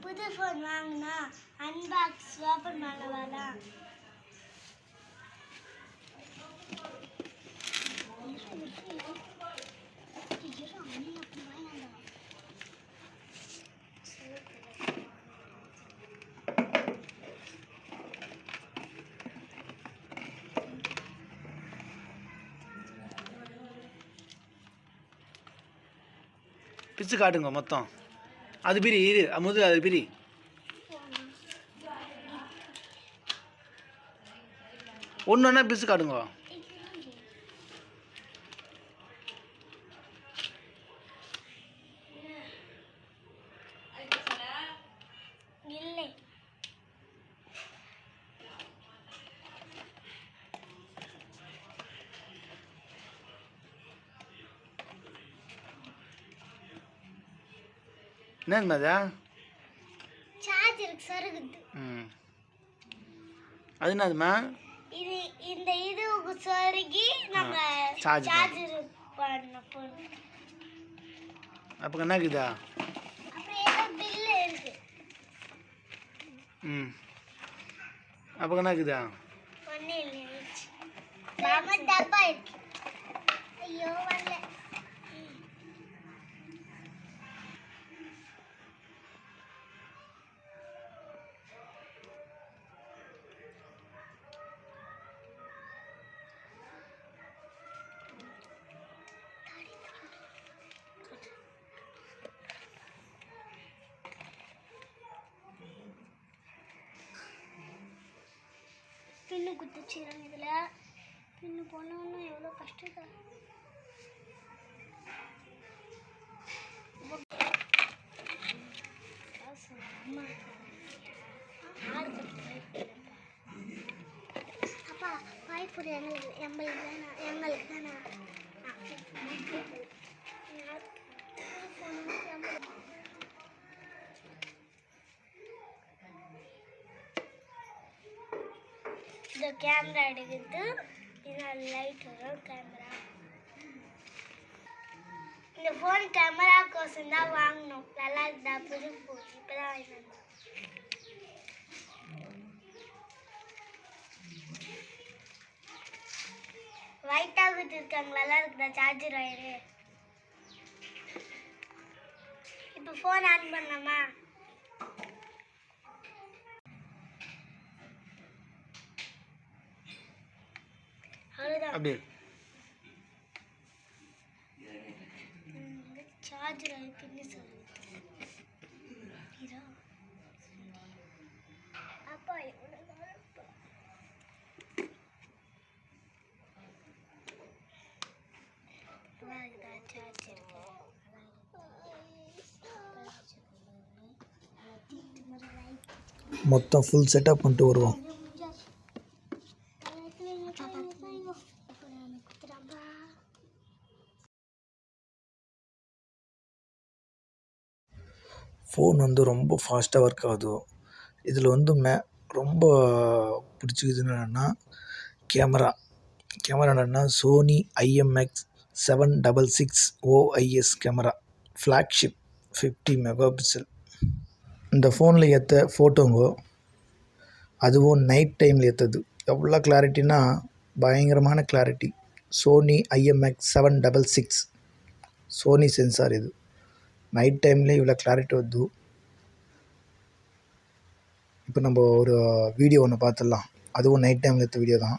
புது ஃபோன் வாங்கினா unbox open பண்ணவாடா. பிச்சு காட்டுங்க மொத்தம். அது பிரி இரு முதல்ல அது பிரி. ஒன்று ஒன்றா பிச்சு காட்டுங்க. என்னது அதா? சார்ஜருக்கு சருகுது. அது என்னதுமா? இது இந்த இதுக்கு சருகி நம்ம சார்ஜர் பண்ண போறோம். அப்போ என்ன இருக்குதா? அப்புறம் ஏதோ பில் இருக்கு. அப்போ என்ன இருக்குதா? ஒண்ணே இல்ல. மாமா டப்பா இருக்கு. ஐயோ வரல. பின்னு குத்துச்சிடும். இதில் பின்னு போனோம்னா எவ்வளோ கஷ்டம். அப்பா வாய்ப்பு எங்களுக்கு தானே. இந்த கேமரா எடுக்குது. இதனால் லைட் வரும் கேமரா. இந்த ஃபோன் கேமரா கோசம் தான் வாங்கணும். நல்லா இருந்தா புது ஃபோன் இப்போ தான் வாங்கினோம். ஒயிட்டாக கொடுத்துருக்காங்க. நல்லா இருக்குதா சார்ஜர் ஒயரு? இப்போ ஃபோன் ஆன் பண்ணலாமா? அப்படியே சார்ஜர் பின்னு சொல்லு. அப்பா மொத்தம் ஃபுல் செட்டப் பண்ணிட்டு வருவோம். ஃபோன் ரொம்ப ஃபாஸ்ட்டாக ஒர்க் ஆகுது. இதில் ரொம்ப பிடிச்சிக்குதுன்னு என்னென்னா கேமரா என்னென்னா Sony IMX766 OIS camera flagship 50 mega pixel. இந்த ஃபோனில் ஏற்ற ஃபோட்டோங்கோ அதுவும் நைட் டைமில் ஏற்றது எவ்வளோ கிளாரிட்டினா பயங்கரமான clarity. Sony IMX766 Sony sensor. இது நைட் டைம்லேயே இவ்வளோ கிளாரிட்டி வருது. இப்போ நம்ம ஒரு வீடியோ ஒன்று பார்த்துடலாம். அதுவும் நைட் டைமில் எடுத்த வீடியோ தான்.